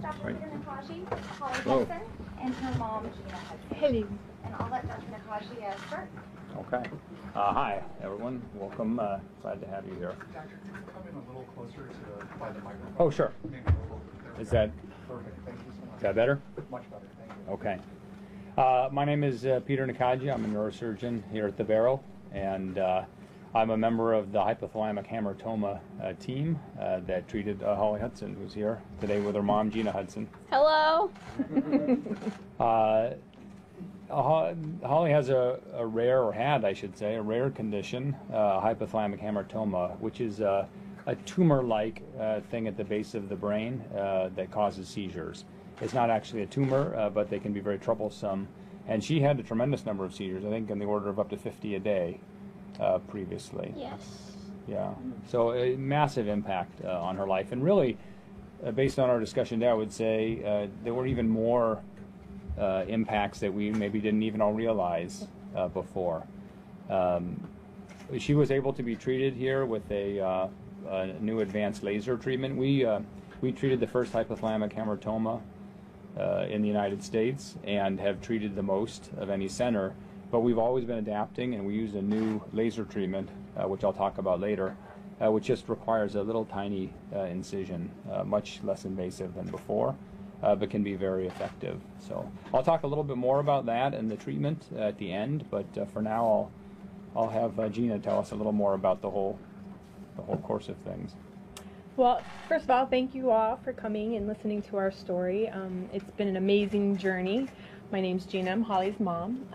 Dr. Right. Peter Nakaji, Holly Hello. Hudson, and her mom, Gina Hudson. Hello. And I'll let Dr. Nakaji start. Okay. Hi, everyone. Welcome. Glad to have you here. Doctor, could you come in a little closer by the microphone? Oh, sure. Maybe a little there. Is that Perfect? Thank you so much. is that better? Much better. Thank you. Okay. My name is Peter Nakaji. I'm a neurosurgeon here at the Barrow, and I'm a member of the hypothalamic hamartoma team that treated Holly Hudson, who's here today with her mom, Gina Hudson. Hello. Holly has a rare, or had, I should say, a rare condition, hypothalamic hamartoma, which is a tumor-like thing at the base of the brain that causes seizures. It's not actually a tumor, but they can be very troublesome. And she had a tremendous number of seizures, I think in the order of up to 50 a day previously. Yes. Yeah. So a massive impact on her life. And really, based on our discussion today, I would say there were even more impacts that we maybe didn't even all realize before. She was able to be treated here with a new advanced laser treatment. We treated the first hypothalamic hamartoma in the United States and have treated the most of any center, but we've always been adapting, and we use a new laser treatment, which I'll talk about later, which just requires a little tiny incision, much less invasive than before, but can be very effective. So I'll talk a little bit more about that and the treatment at the end, but for now I'll have Gina tell us a little more about the whole course of things. Well, first of all, thank you all for coming and listening to our story. It's been an amazing journey. My name's Gina. I'm Holly's mom.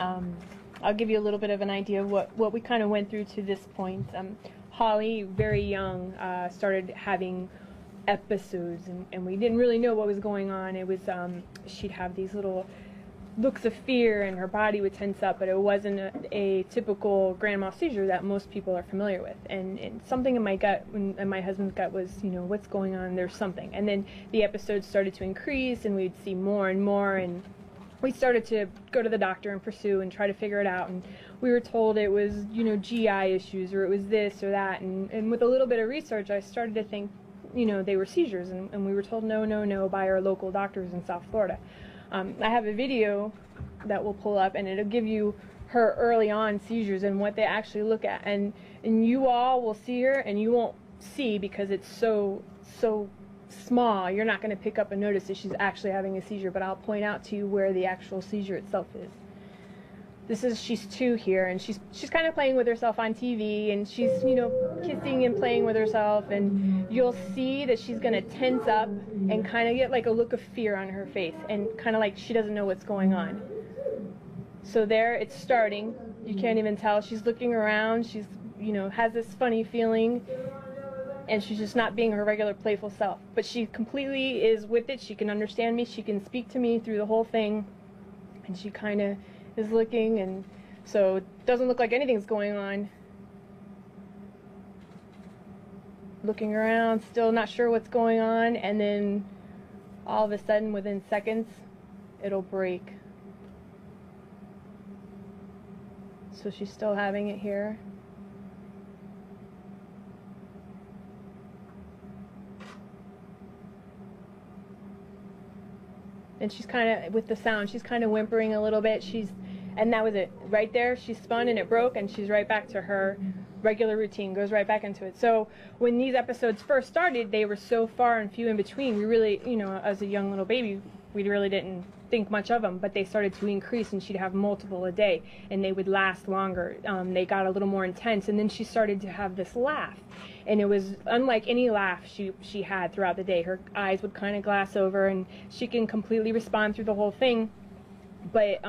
I'll give you a little bit of an idea of what we kind of went through to this point. Holly, very young, started having episodes, and we didn't really know what was going on. It was she'd have these little looks of fear, and her body would tense up, but it wasn't a typical grand mal seizure that most people are familiar with. And something in my gut, and my husband's gut, was, what's going on? There's something. And then the episodes started to increase, and we'd see more and more, and we started to go to the doctor and pursue and try to figure it out. And we were told it was, GI issues, or it was this or that. And with a little bit of research, I started to think, they were seizures, and we were told no by our local doctors in South Florida. I have a video that we'll pull up, and it'll give you her early on seizures and what they actually look at. And you all will see her, and you won't see, because it's so small, you're not going to pick up and notice that she's actually having a seizure, but I'll point out to you where the actual seizure itself is. She's 2 here, and she's kind of playing with herself on TV, and she's, kissing and playing with herself, and you'll see that she's going to tense up and kind of get like a look of fear on her face, and kind of like she doesn't know what's going on. So there, it's starting. You can't even tell. She's looking around. She's, has this funny feeling, and she's just not being her regular playful self. But she completely is with it. She can understand me. She can speak to me through the whole thing, and she kind of is looking, and so it doesn't look like anything's going on. Looking around, still not sure what's going on, and then all of a sudden, within seconds, it'll break. So she's still having it here. And she's kind of, with the sound, she's kind of whimpering a little bit. And that was it. Right there, she spun and it broke, and she's right back to her regular routine, goes right back into it. So when these episodes first started, they were so far and few in between. We really, as a young little baby, we really didn't think much of them, but they started to increase, and she'd have multiple a day, and they would last longer. They got a little more intense, and then she started to have this laugh, and it was unlike any laugh she had throughout the day. Her eyes would kind of glass over, and she can completely respond through the whole thing, but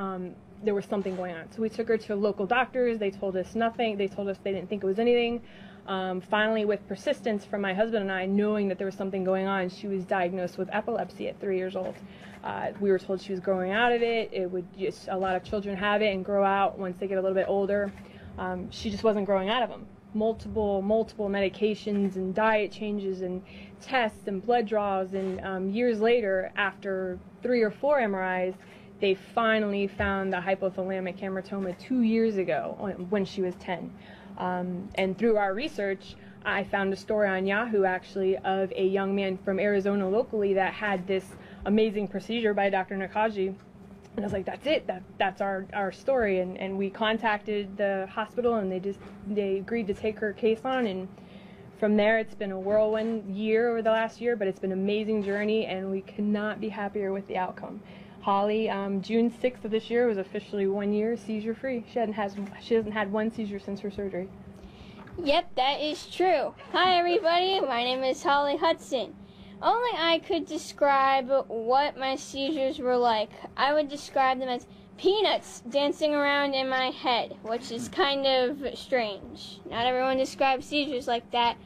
there was something going on. So we took her to local doctors. They told us nothing. They told us they didn't think it was anything. Finally, with persistence from my husband and I, knowing that there was something going on, she was diagnosed with epilepsy at 3 years old. We were told she was growing out of it. It would just, a lot of children have it and grow out once they get a little bit older. She just wasn't growing out of them. Multiple medications and diet changes and tests and blood draws, and years later, after 3 or 4 MRIs, they finally found the hypothalamic hamartoma 2 years ago when she was 10. And through our research, I found a story on Yahoo, actually, of a young man from Arizona locally that had this amazing procedure by Dr. Nakaji. And I was like, that's it, that's our story. And we contacted the hospital, and they agreed to take her case on, and from there it's been a whirlwind year over the last year, but it's been an amazing journey, and we could not be happier with the outcome. Holly, June 6th of this year was officially 1 year seizure free. She hasn't had one seizure since her surgery. Yep, that is true. Hi everybody, my name is Holly Hudson. Only I could describe what my seizures were like. I would describe them as peanuts dancing around in my head, which is kind of strange. Not everyone describes seizures like that.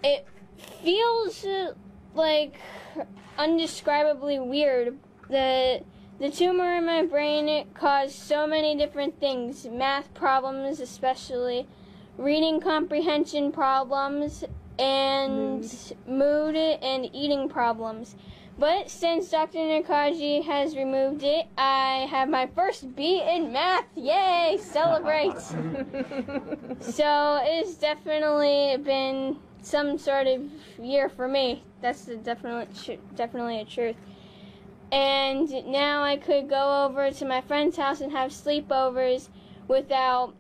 It feels like undescribably weird. The tumor in my brain caused so many different things, math problems especially, reading comprehension problems, and mood and eating problems. But since Dr. Nakaji has removed it, I have my first B in math. Yay! Celebrate! So it's definitely been some sort of year for me. That's definitely a truth. And now I could go over to my friend's house and have sleepovers without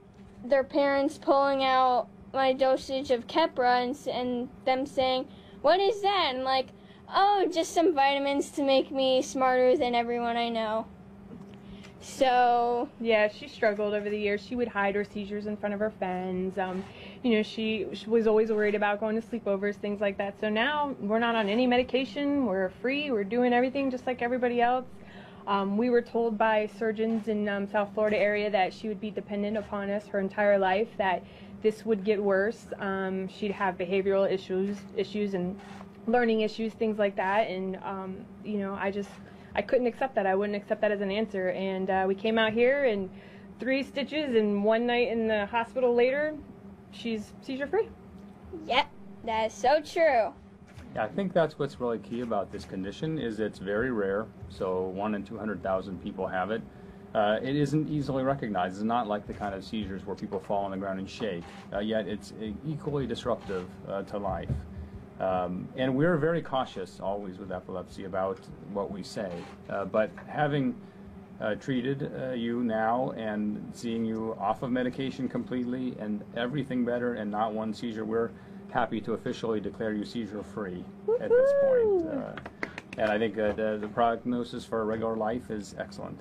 their parents pulling out my dosage of Keppra and them saying, "What is that?" And like, "Oh, just some vitamins to make me smarter than everyone I know." So yeah, she struggled over the years. She would hide her seizures in front of her friends. She was always worried about going to sleepovers, things like that. So now we're not on any medication. We're free. We're doing everything just like everybody else. We were told by surgeons in South Florida area that she would be dependent upon us her entire life, that this would get worse. She'd have behavioral issues and learning issues, things like that. And, I couldn't accept that. I wouldn't accept that as an answer. And we came out here, and 3 stitches and 1 night in the hospital later, she's seizure-free. yep, that is so true. Yeah, I think that's what's really key about this condition is it's very rare. So 1 in 200,000 people have it. It isn't easily recognized. It's not like the kind of seizures where people fall on the ground and shake. Yet it's equally disruptive to life. And we're very cautious always with epilepsy about what we say. But having treated you now and seeing you off of medication completely and everything better and not one seizure, we're happy to officially declare you seizure-free at this point. And I think the prognosis for a regular life is excellent.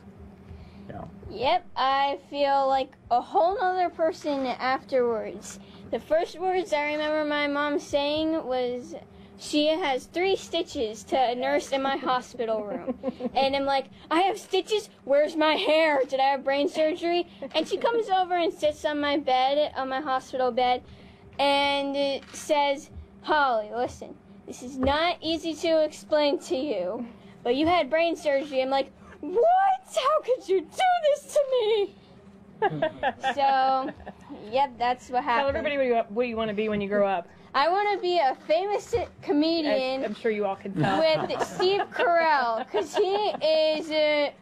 Yeah. Yep, I feel like a whole nother person afterwards. The first words I remember my mom saying was, "She has 3 stitches," to a nurse in my hospital room. And I'm like, "I have stitches? Where's my hair? Did I have brain surgery?" And she comes over and sits on my bed, on my hospital bed, and says, "Holly, listen, this is not easy to explain to you, but you had brain surgery." I'm like, "What? How could you do this to me?" So, yep, that's what happened. Tell everybody what you want to be when you grow up. I want to be a famous comedian I'm sure you all can tell. with Steve Carell, because he is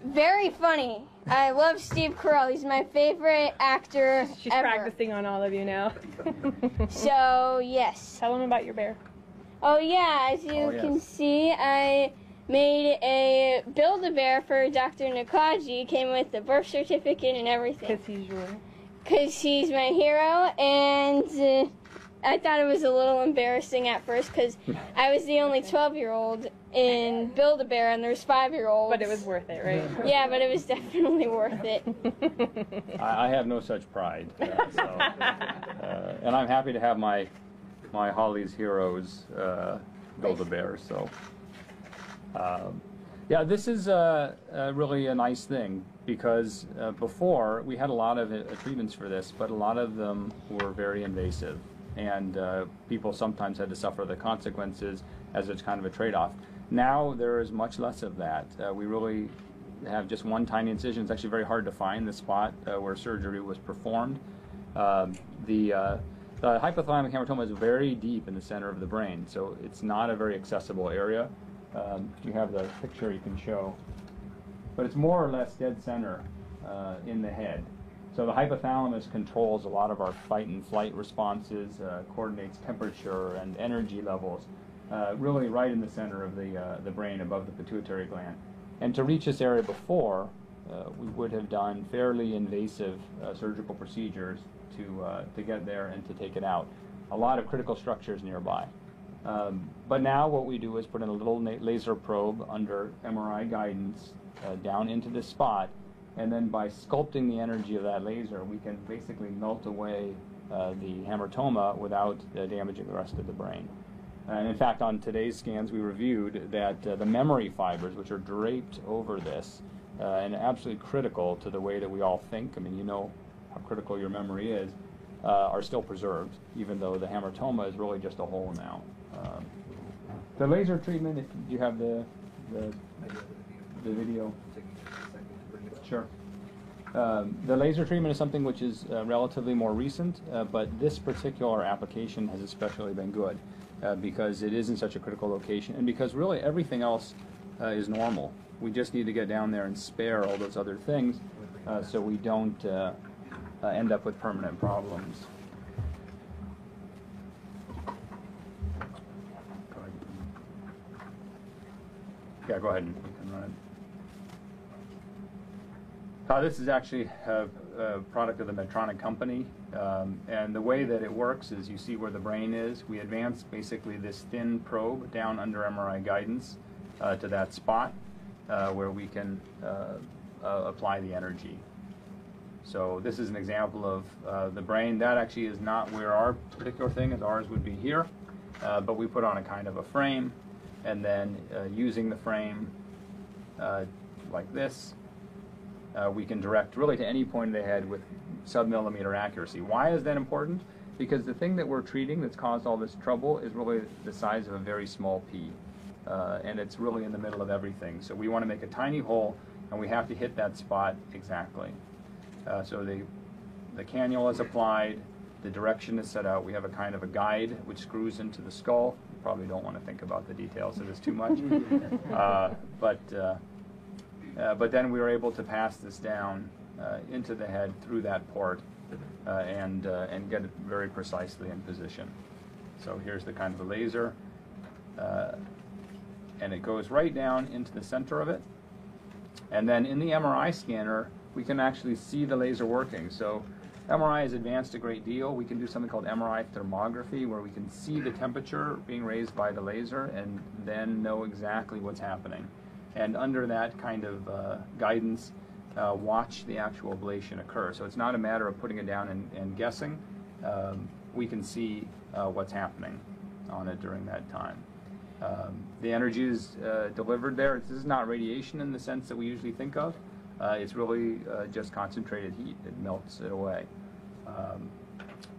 very funny. I love Steve Carell. He's my favorite actor She's ever. practicing on all of you now. So, yes. Tell them about your bear. Oh, yeah, as you can see, I made a Build-A-Bear for Dr. Nakaji. Came with the birth certificate and everything. Because he's my hero, and I thought it was a little embarrassing at first because I was the only 12-year-old in Build-A-Bear, and there's 5-year-olds. But it was worth it, right? Yeah, but it was definitely worth it. I have no such pride. And I'm happy to have my Holly's Heroes Build-A-Bear. So, yeah, this is really a nice thing because before we had a lot of treatments for this, but a lot of them were very invasive. And people sometimes had to suffer the consequences as it's kind of a trade-off. Now there is much less of that. We really have just one tiny incision. It's actually very hard to find the spot where surgery was performed. The hypothalamic hamartoma is very deep in the center of the brain, so it's not a very accessible area. You have the picture you can show. But it's more or less dead center in the head. So the hypothalamus controls a lot of our fight and flight responses, coordinates temperature and energy levels. really right in the center of the brain above the pituitary gland. And to reach this area before, we would have done fairly invasive surgical procedures to get there and to take it out. A lot of critical structures nearby. But now what we do is put in a little laser probe under MRI guidance down into this spot, and then by sculpting the energy of that laser, we can basically melt away the hamartoma without damaging the rest of the brain. And in fact, on today's scans, we reviewed that the memory fibers, which are draped over this, and absolutely critical to the way that we all think, I mean, you know how critical your memory is, are still preserved, even though the hamartoma is really just a hole now. The laser treatment, if you have the video. Sure. The laser treatment is something which is relatively more recent, but this particular application has especially been good because it is in such a critical location, and because really everything else is normal. We just need to get down there and spare all those other things so we don't end up with permanent problems. Yeah, go ahead and you can run it. This is actually a product of the Medtronic company, and the way that it works is you see where the brain is. We advance basically this thin probe down under MRI guidance to that spot where we can apply the energy. So this is an example of the brain. That actually is not where our particular thing is. Ours would be here, but we put on a kind of a frame, and then using the frame like this, we can direct really to any point of the head with sub-millimeter accuracy. Why is that important? Because the thing that we're treating that's caused all this trouble is really the size of a very small pea, and it's really in the middle of everything. So we want to make a tiny hole, and we have to hit that spot exactly. So the cannula is applied, the direction is set out. We have a kind of a guide which screws into the skull. You probably don't want to think about the details of this too much, but then we were able to pass this down into the head through that port and get it very precisely in position. So here's the kind of a laser, and it goes right down into the center of it. And then in the MRI scanner, we can actually see the laser working. So MRI has advanced a great deal. We can do something called MRI thermography, where we can see the temperature being raised by the laser and then know exactly what's happening. And under that kind of guidance, watch the actual ablation occur. So it's not a matter of putting it down and guessing. We can see what's happening on it during that time. The energy is delivered there. This is not radiation in the sense that we usually think of. It's really just concentrated heat. It melts it away.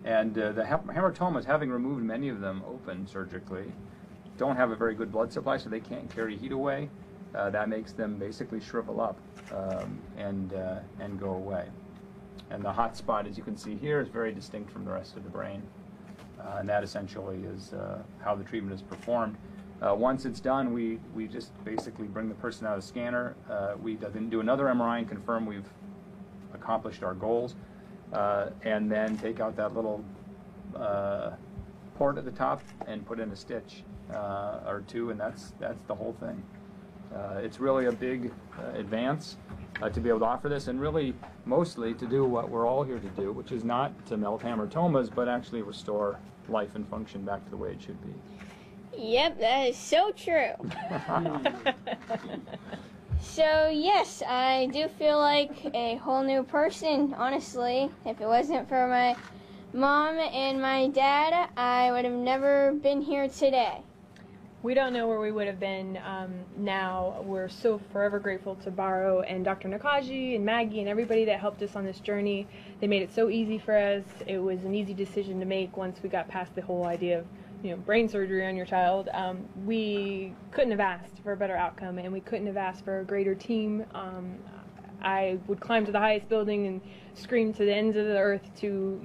And the hamartomas, having removed many of them open surgically, don't have a very good blood supply, so they can't carry heat away. That makes them basically shrivel up and go away. And the hot spot, as you can see here, is very distinct from the rest of the brain. And that essentially is how the treatment is performed. Once it's done, we just basically bring the person out of the scanner. We then do another MRI and confirm we've accomplished our goals, and then take out that little port at the top and put in a stitch or two, and that's the whole thing. It's really a big advance to be able to offer this, and really mostly to do what we're all here to do, which is not to melt hamartomas, but actually restore life and function back to the way it should be. Yep, that is so true. So yes, I do feel like a whole new person, honestly. If it wasn't for my mom and my dad, I would have never been here today. We don't know where we would have been now. We're so forever grateful to Baro and Dr. Nakaji and Maggie and everybody that helped us on this journey. They made it so easy for us. It was an easy decision to make once we got past the whole idea of brain surgery on your child. We couldn't have asked for a better outcome, and we couldn't have asked for a greater team. I would climb to the highest building and scream to the ends of the earth to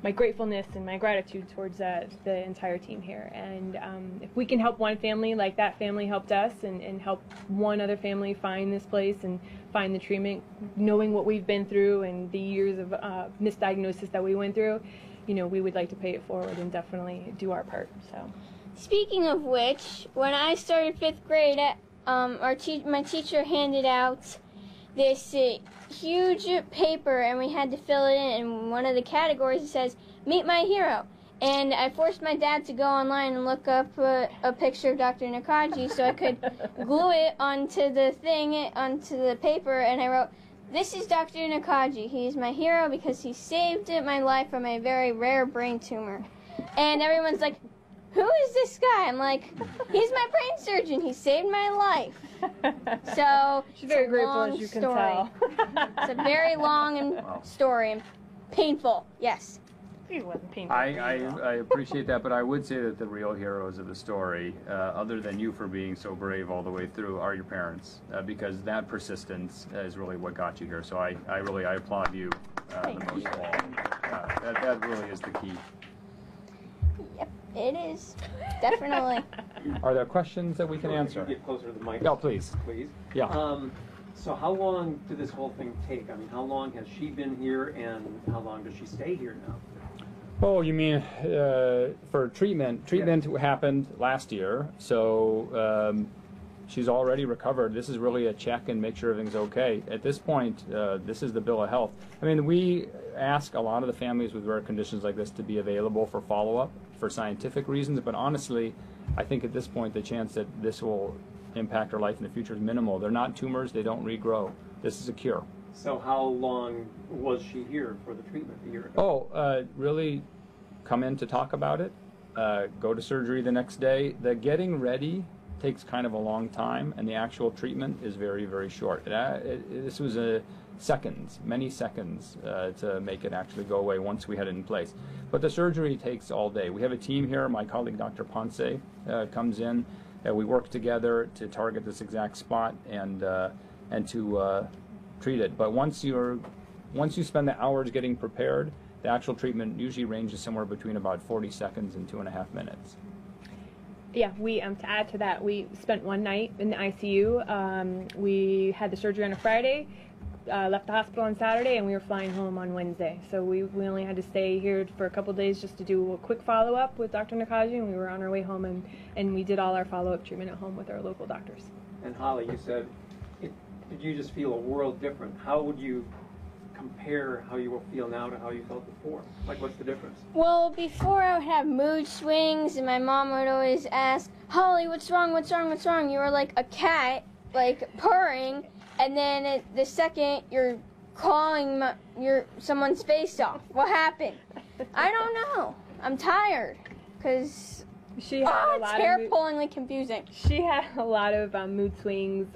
my gratefulness and my gratitude towards the entire team here. And if we can help one family like that family helped us, and help one other family find this place and find the treatment, knowing what we've been through and the years of misdiagnosis that we went through, we would like to pay it forward and definitely do our part. So. Speaking of which, when I started 5th grade, my teacher handed out this huge paper, and we had to fill it in. And one of the categories, it says, "Meet my hero." And I forced my dad to go online and look up a picture of Dr. Nakaji so I could glue it onto the paper, and I wrote, "This is Dr. Nakaji. He is my hero because he saved my life from a very rare brain tumor." And everyone's like, "Who is this guy?" I'm like, "He's my brain surgeon. He saved my life." So she's very it's a grateful, long as you can story. tell. It's a very long story and painful. Yes. It wasn't painful. I appreciate that, but I would say that the real heroes of the story, other than you for being so brave all the way through, are your parents, because that persistence is really what got you here. So I applaud you the most of all. That really is the key. Yep, it is. Definitely. Are there questions that we can answer? Get closer to the mic. No, please. Please. Yeah. So how long did this whole thing take? I mean, how long has she been here, and how long does she stay here now? Oh, you mean for treatment? Treatment happened last year, so she's already recovered. This is really a check and make sure everything's okay. At this point, this is the bill of health. I mean, we ask a lot of the families with rare conditions like this to be available for follow-up for scientific reasons, but honestly, I think at this point the chance that this will impact her life in the future is minimal. They're not tumors, they don't regrow. This is a cure. So how long was she here for the treatment a year ago? Oh, really come in to talk about it, go to surgery the next day. The getting ready takes kind of a long time, and the actual treatment is very, very short. This was many seconds to make it actually go away once we had it in place. But the surgery takes all day. We have a team here. My colleague, Dr. Ponce, comes in. We work together to target this exact spot and to treat it. But once you spend the hours getting prepared, the actual treatment usually ranges somewhere between about 40 seconds and 2.5 minutes. Yeah, we to add to that, we spent one night in the ICU. We had the surgery on a Friday, left the hospital on Saturday, and we were flying home on Wednesday. So we only had to stay here for a couple days just to do a quick follow-up with Dr. Nakaji, and we were on our way home, and we did all our follow-up treatment at home with our local doctors. And Holly, you said, did you just feel a world different? How would you compare how you will feel now to how you felt before? Like, what's the difference? Well, before I would have mood swings, and my mom would always ask, "Holly, what's wrong? What's wrong? What's wrong?" You were like a cat, like purring, and then the second you're clawing someone's face off. What happened? I don't know. I'm tired, because She had a it's lot hair-pullingly confusing. She had a lot of mood swings.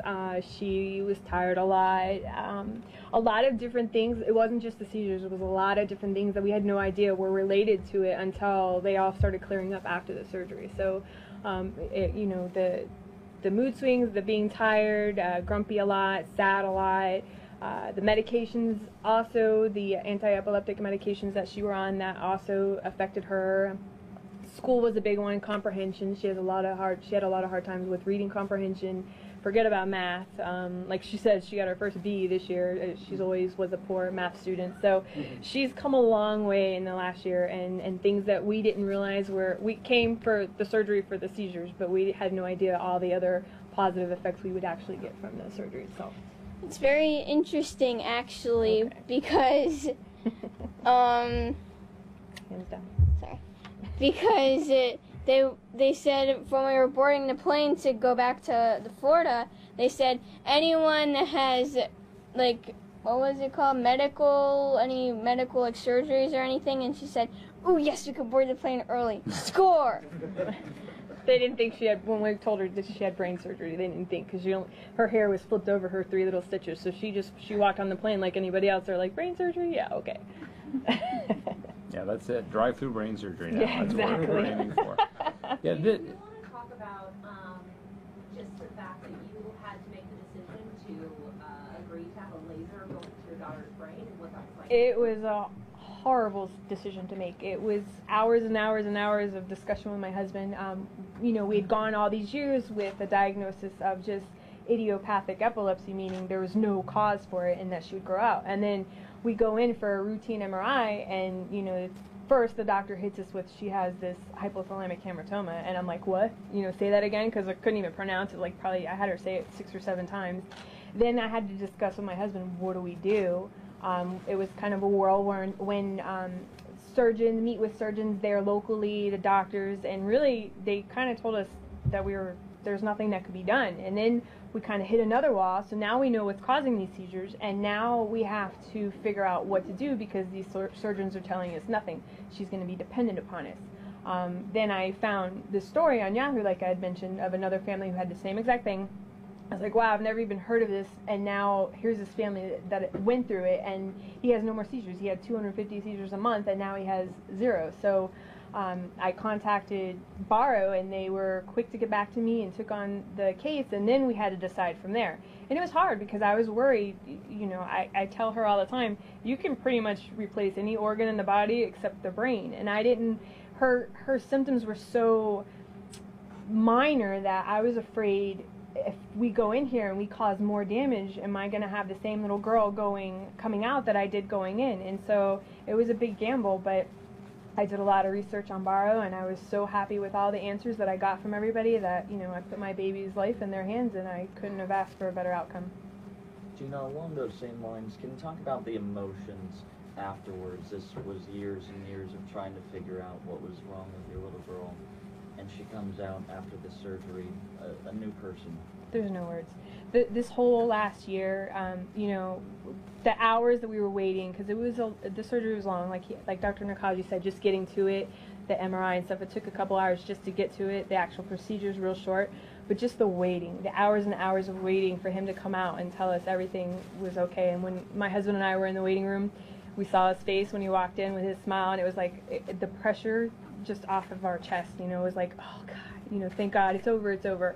She was tired a lot of different things. It wasn't just the seizures. It was a lot of different things that we had no idea were related to it until they all started clearing up after the surgery. So, the mood swings, the being tired, grumpy a lot, sad a lot, the medications also, the anti-epileptic medications that she were on, that also affected her. School was a big one. Comprehension. She had a lot of hard times with reading comprehension. Forget about math. Like she said, she got her first B this year. She's always was a poor math student. So she's come a long way in the last year, and things that we didn't realize we came for the surgery for the seizures, but we had no idea all the other positive effects we would actually get from the surgery itself. It's very interesting, actually, because, Hands down. sorry, because they said when we were boarding the plane to go back to Florida, they said anyone that has, like, what was it called, any medical like surgeries or anything, and she said, "Oh yes, we could board the plane early. Score!" They didn't think she had, when we told her that she had brain surgery, they didn't think, because her hair was flipped over her 3 little stitches, so she walked on the plane like anybody else. They're like, brain surgery? Yeah, okay. Yeah, that's it. Drive-through brain surgery now. Yeah, That's what we're aiming for. Yeah, Do you want to talk about just the fact that you had to make the decision to agree to have a laser go into your daughter's brain and what that's like? It was a horrible decision to make. It was hours and hours and hours of discussion with my husband. We had gone all these years with a diagnosis of just idiopathic epilepsy, meaning there was no cause for it and that she would grow out. And then we go in for a routine MRI, and first the doctor hits us with she has this hypothalamic hamartoma, and I'm like, what? You know, say that again, because I couldn't even pronounce it. Like, probably I had her say it 6 or 7 times. Then I had to discuss with my husband, what do we do? It was kind of a whirlwind when surgeons meet with surgeons there locally, the doctors, and really they kind of told us that there's nothing that could be done. And then we kind of hit another wall, so now we know what's causing these seizures, and now we have to figure out what to do because these surgeons are telling us nothing. She's going to be dependent upon us. Then I found this story on Yahoo, like I had mentioned, of another family who had the same exact thing. I was like, wow, I've never even heard of this, and now here's this family that went through it, and he has no more seizures. He had 250 seizures a month, and now he has 0. So I contacted Barrow, and they were quick to get back to me and took on the case, and then we had to decide from there. And it was hard because I was worried. You know, I tell her all the time, you can pretty much replace any organ in the body except the brain. And I didn't, her symptoms were so minor that I was afraid if we go in here and we cause more damage, am I going to have the same little girl coming out that I did going in? And so it was a big gamble, but I did a lot of research on Barrow, and I was so happy with all the answers that I got from everybody that, you know, I put my baby's life in their hands, and I couldn't have asked for a better outcome. Gina, along those same lines, can you talk about the emotions afterwards? This was years and years of trying to figure out what was wrong with your little girl, and she comes out after the surgery a new person. There's no words. This whole last year, you know, the hours that we were waiting, because the surgery was long, like Dr. Nakaji said, just getting to it, the MRI and stuff, it took a couple hours just to get to it. The actual procedure is real short, but just the waiting, the hours and hours of waiting for him to come out and tell us everything was okay. And when my husband and I were in the waiting room, we saw his face when he walked in with his smile, and it was like the pressure just off of our chest, you know, it was like, oh God, you know, thank God, it's over, it's over.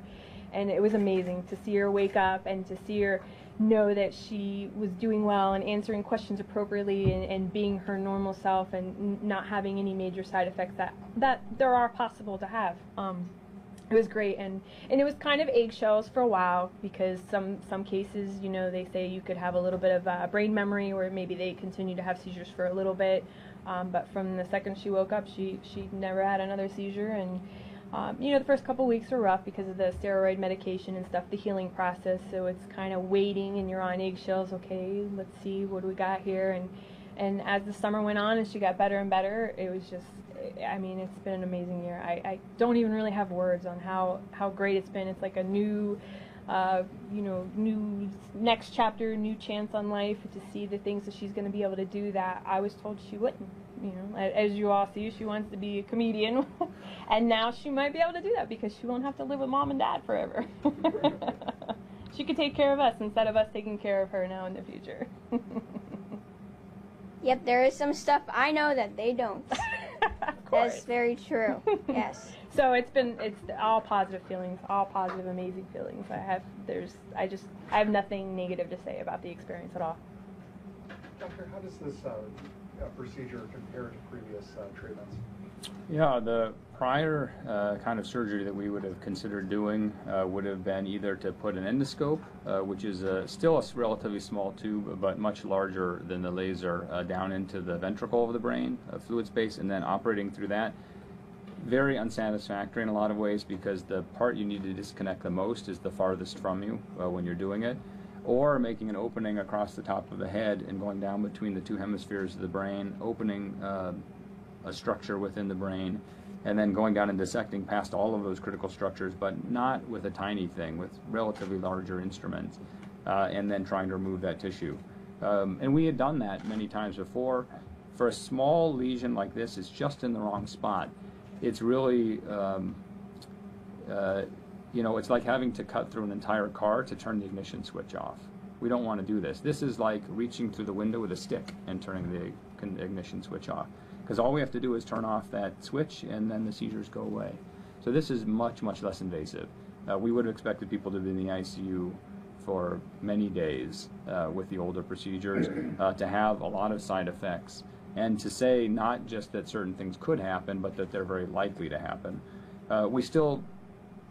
And it was amazing to see her wake up and to see her know that she was doing well and answering questions appropriately and being her normal self and not having any major side effects that there are possible to have. It was great, and it was kind of eggshells for a while because some cases, you know, they say you could have a little bit of brain memory or maybe they continue to have seizures for a little bit, but from the second she woke up, she never had another seizure. And you know, the first couple weeks were rough because of the steroid medication and stuff, the healing process, so it's kind of waiting and you're on eggshells. Okay, let's see, what do we got here? And as the summer went on and she got better and better, it was just, I mean, it's been an amazing year. I don't even really have words on how great it's been. It's like a new, you know, new next chapter, new chance on life to see the things that she's going to be able to do that I was told she wouldn't. You know, as you all see, she wants to be a comedian, and now she might be able to do that because she won't have to live with mom and dad forever. She could take care of us instead of us taking care of her now in the future. Yep, there is some stuff I know that they don't. That's very true. Yes. So it's all positive feelings, all positive, amazing feelings. I have nothing negative to say about the experience at all. Doctor, how does this procedure compare to previous treatments? Yeah, the prior kind of surgery that we would have considered doing would have been either to put an endoscope, which is still a relatively small tube, but much larger than the laser, down into the ventricle of the brain, fluid space, and then operating through that. Very unsatisfactory in a lot of ways because the part you need to disconnect the most is the farthest from you when you're doing it. Or making an opening across the top of the head and going down between the two hemispheres of the brain, opening a structure within the brain, and then going down and dissecting past all of those critical structures, but not with a tiny thing, with relatively larger instruments, and then trying to remove that tissue. And we had done that many times before. For a small lesion like this, it's just in the wrong spot. It's really, you know, it's like having to cut through an entire car to turn the ignition switch off. We don't want to do this. This is like reaching through the window with a stick and turning the ignition switch off. Because all we have to do is turn off that switch and then the seizures go away. So this is much, much less invasive. We would have expected people to be in the ICU for many days with the older procedures, to have a lot of side effects, and to say not just that certain things could happen, but that they're very likely to happen. We still,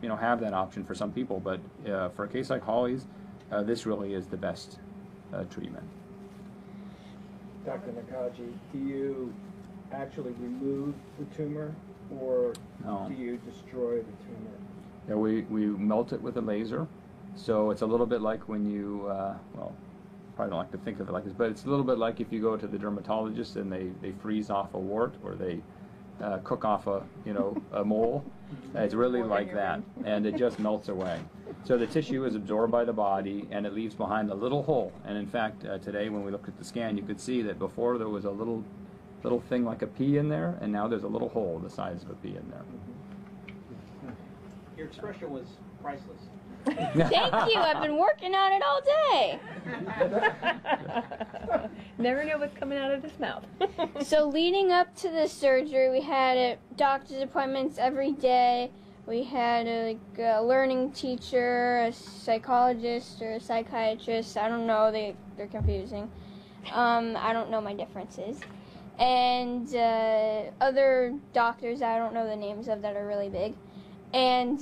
you know, have that option for some people, but for a case like Holly's, this really is the best treatment. Dr. Nakaji, do you actually remove the tumor, or No. do you destroy the tumor? Yeah, we melt it with a laser, so it's a little bit like when you, well, probably don't like to think of it like this, but it's a little bit like if you go to the dermatologist and they freeze off a wart, or they cook off a mole. It's really like that, and it just melts away. So the tissue is absorbed by the body, and it leaves behind a little hole. And in fact, today when we looked at the scan, you could see that before there was a little thing like a pea in there, and now there's a little hole the size of a pea in there. Your expression was priceless. Thank you. I've been working on it all day. Never know what's coming out of his mouth. So leading up to the surgery, we had doctor's appointments every day. We had a learning teacher, a psychologist, or a psychiatrist. I don't know. They're confusing. I don't know my differences. And other doctors I don't know the names of that are really big. And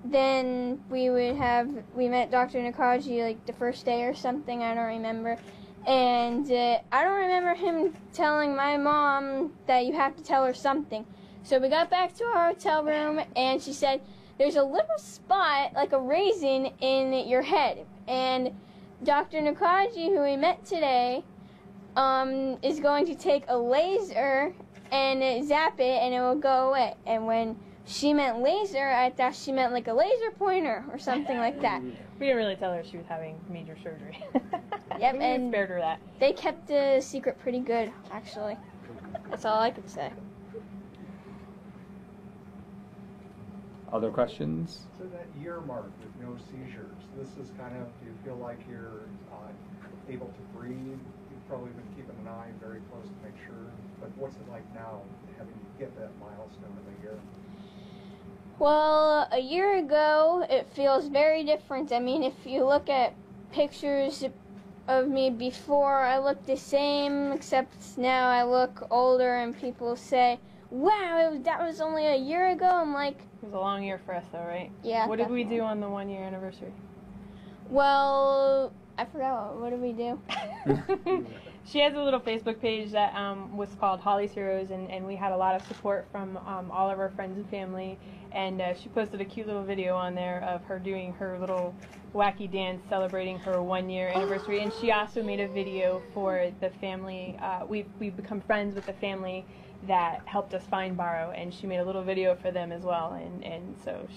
then we met Dr. Nakaji like the first day or something, I don't remember. And I don't remember him telling my mom that you have to tell her something. So we got back to our hotel room, and she said, there's a little spot, like a raisin, in your head. And Dr. Nakaji, who we met today, is going to take a laser and zap it, and it will go away. And when she meant laser, I thought she meant like a laser pointer or something like that. We didn't really tell her she was having major surgery. Yep, We and spared her that. they kept the secret pretty good, actually. That's all I could say. Other questions? So that year mark with no seizures, this is kind of, do you feel like you're able to breathe? You've probably been keeping an eye very close to make sure, but what's it like now, having get that milestone of the year? Well, a year ago, it feels very different. I mean, if you look at pictures of me before, I look the same, except now I look older, and people say, wow, that was only a year ago. I'm like, It was a long year for us, though, right? yeah. What did we definitely. do on the 1 year anniversary? Well, I forgot. What did we do? She has a little Facebook page that was called Holly's Heroes, and we had a lot of support from all of our friends and family. And she posted a cute little video on there of her doing her little wacky dance celebrating her 1 year anniversary. And she also made a video for the family. We've become friends with the family that helped us find Borrow, and she made a little video for them as well. And so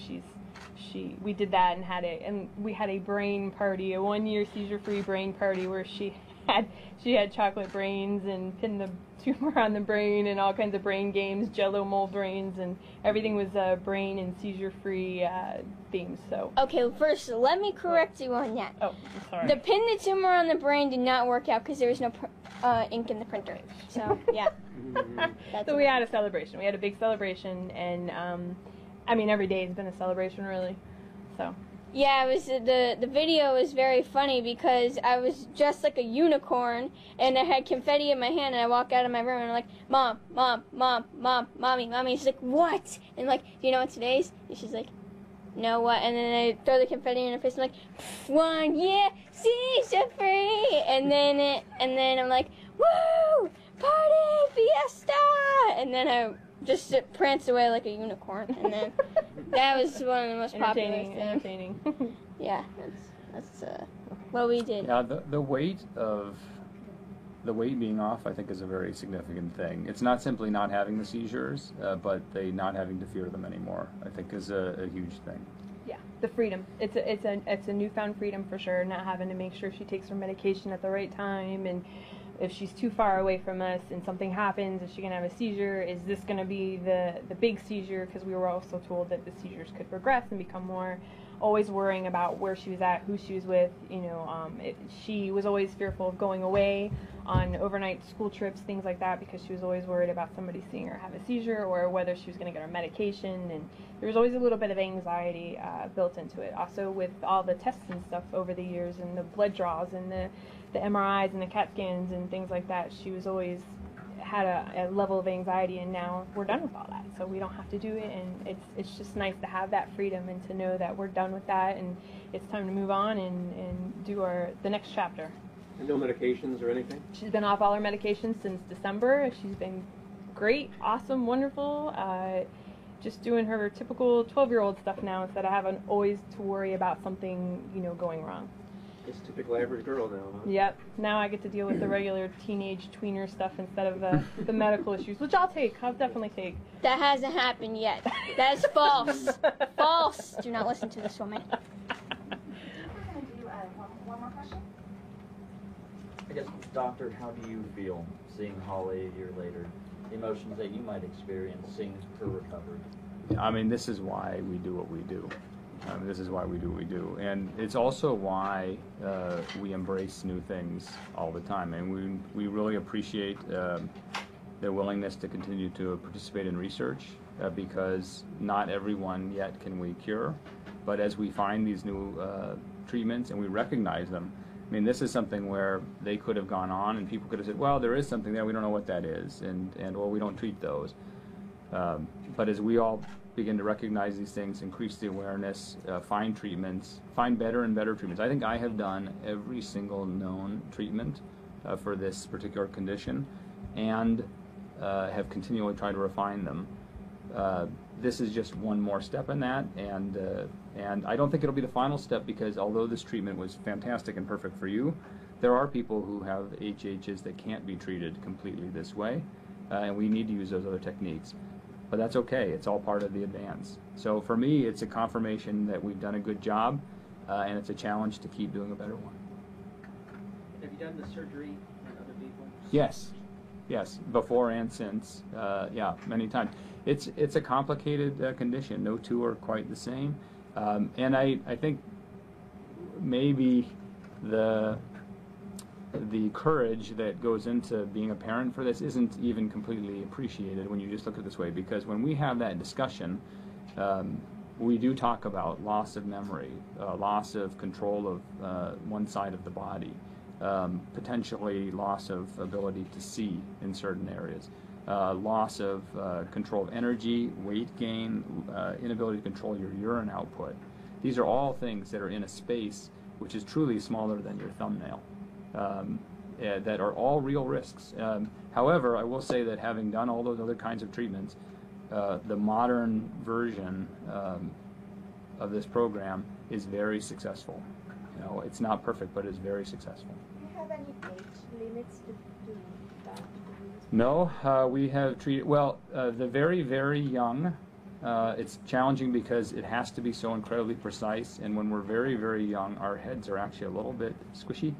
we did that and we had a brain party, a 1 year seizure-free brain party where she had chocolate brains and pinned the tumor on the brain and all kinds of brain games, Jello mold brains, and everything was brain and seizure-free themes. So. Okay, first, let me correct you on that. Oh, I'm sorry. The pin the tumor on the brain did not work out because there was no ink in the printer. So, yeah. That's So we had a celebration. We had a big celebration, and I mean, every day has been a celebration, really. So. Yeah, it was the video was very funny because I was dressed like a unicorn and I had confetti in my hand, and I walk out of my room and I'm like, Mom, mommy. She's like, what? And like, do you know what today is? And she's like, no, what? And then I throw the confetti in her face. I'm like, 1 year seizure free. And then I'm like, woo, party, fiesta. And then I just pranced away like a unicorn. And then that was one of the most popular things. Entertaining. Yeah, that's what we did. Yeah, the weight being off, I think, is a very significant thing. It's not simply not having the seizures, but they not having to fear them anymore, I think, is a huge thing. Yeah, the freedom. It's a newfound freedom for sure. Not having to make sure she takes her medication at the right time, and if she's too far away from us and something happens, is she gonna have a seizure? Is this gonna be the big seizure? Because we were also told that the seizures could progress and become more. Always worrying about where she was at, who she was with. You know, she was always fearful of going away on overnight school trips, things like that, because she was always worried about somebody seeing her have a seizure or whether she was going to get her medication. And there was always a little bit of anxiety built into it. Also, with all the tests and stuff over the years, and the blood draws, and the MRIs and the CAT scans and things like that, she was always had a level of anxiety, and now we're done with all that, so we don't have to do it, and it's just nice to have that freedom and to know that we're done with that, and it's time to move on and do the next chapter. And no medications or anything? She's been off all her medications since December. She's been great, awesome, wonderful. Just doing her typical 12-year-old stuff now instead of having always to worry about something, going wrong. Just typical average girl now, huh? Yep. Now I get to deal with the regular teenage tweener stuff instead of the medical issues, which I'll take. I'll definitely take. That hasn't happened yet. That is false. False. Do not listen to this woman. We're going to do one more question. I guess, Doctor, how do you feel seeing Holly a year later? The emotions that you might experience seeing her recovered? I mean, this is why we do what we do. This is why we do what we do. And it's also why we embrace new things all the time. And we really appreciate their willingness to continue to participate in research because not everyone yet can we cure. But as we find these new treatments and we recognize them, I mean, this is something where they could have gone on and people could have said, well, there is something there, we don't know what that is, and well, we don't treat those. But as we all begin to recognize these things, increase the awareness, find treatments, find better and better treatments. I think I have done every single known treatment for this particular condition and have continually tried to refine them. This is just one more step in that, and I don't think it'll be the final step because although this treatment was fantastic and perfect for you, there are people who have HHs that can't be treated completely this way, and we need to use those other techniques. But that's okay. It's all part of the advance. So for me, it's a confirmation that we've done a good job, and it's a challenge to keep doing a better one. Have you done the surgery on other people? Yes, before and since, yeah, many times. It's a complicated condition. No two are quite the same, and I think maybe the courage that goes into being a parent for this isn't even completely appreciated when you just look at it this way, because when we have that discussion, we do talk about loss of memory, loss of control of one side of the body, potentially loss of ability to see in certain areas, loss of control of energy, weight gain, inability to control your urine output. These are all things that are in a space which is truly smaller than your thumbnail. That are all real risks. However, I will say that having done all those other kinds of treatments, the modern version of this program is very successful. It's not perfect, but it's very successful. Do you have any age limits to that? No, we have treated, well, the very, very young, it's challenging because it has to be so incredibly precise, and when we're very, very young, our heads are actually a little bit squishy.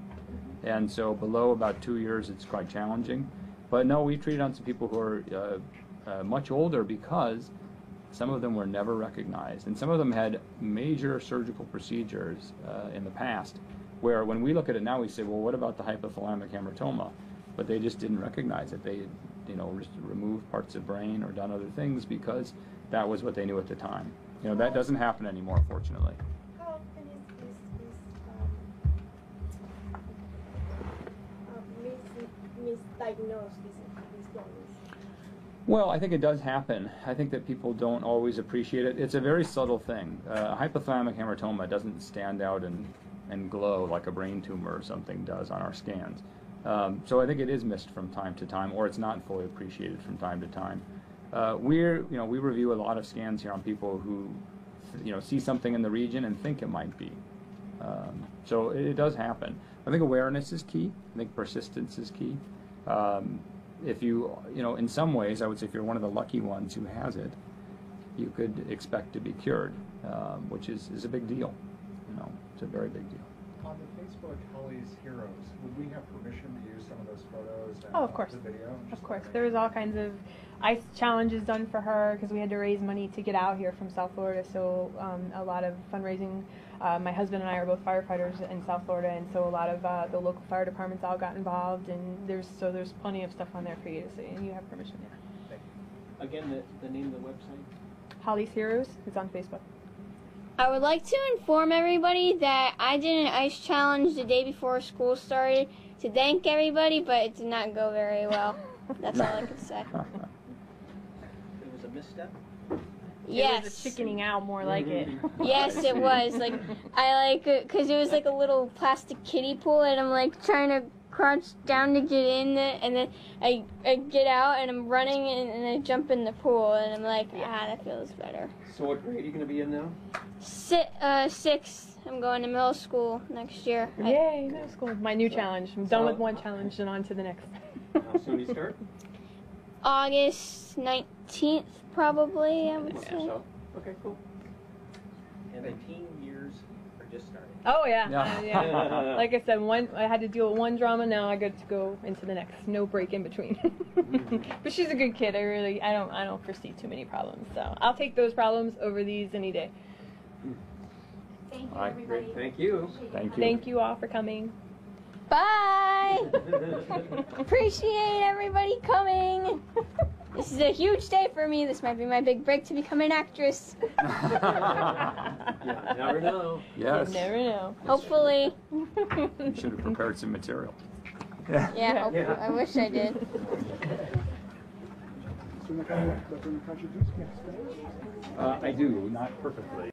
And so below about 2 years, it's quite challenging. But no, we treated on some people who are much older because some of them were never recognized. And some of them had major surgical procedures in the past where when we look at it now, we say, well, what about the hypothalamic hamartoma? But they just didn't recognize it. They removed parts of brain or done other things because that was what they knew at the time. That doesn't happen anymore, fortunately. How often is misdiagnosed these illness? Well, I think it does happen. I think that people don't always appreciate it. It's a very subtle thing. Hypothalamic hamartoma doesn't stand out and glow like a brain tumor or something does on our scans. So I think it is missed from time to time, or it's not fully appreciated from time to time. We review a lot of scans here on people who, see something in the region and think it might be. So it does happen. I think awareness is key. I think persistence is key. If you, in some ways, I would say if you're one of the lucky ones who has it, you could expect to be cured, which is a big deal. It's a very big deal. On the Facebook Holly's Heroes, would we have permission to use some of those photos and Oh, of course. the video? Of course. There was all kinds of ice challenges done for her because we had to raise money to get out here from South Florida. So a lot of fundraising. My husband and I are both firefighters in South Florida, and so a lot of the local fire departments all got involved. And there's plenty of stuff on there for you to see, and you have permission there. Thank you. Again, the name of the website? Holly's Heroes is on Facebook. I would like to inform everybody that I did an ice challenge the day before school started to thank everybody, but it did not go very well. That's all I can say. It was a misstep? Yes. It was a chickening out more like it. Yes, it was. Like, I like it because it was like a little plastic kiddie pool, and I'm like trying to crouch down to get in it, and then I get out, and I'm running, and I jump in the pool, and I'm like, that feels better. So what grade are you going to be in now? Sixth. I'm going to middle school next year. Yay, middle school. My new challenge. I'm done with one challenge and on to the next. How soon do you start? August 19th, probably, I would say. So, okay, cool. And the teen years are just starting. Oh yeah, Yeah. yeah. Like I said, I had to deal with one drama. Now I get to go into the next. No break in between. But she's a good kid. I don't foresee too many problems. So I'll take those problems over these any day. Thank you, All right, everybody. Great, thank you. Thank you. Thank you all for coming. Bye! Appreciate everybody coming. This is a huge day for me. This might be my big break to become an actress. Yeah, never know. Yes. You never know. Hopefully. You should have prepared some material. Yeah, hopefully. I wish I did. I do, not perfectly.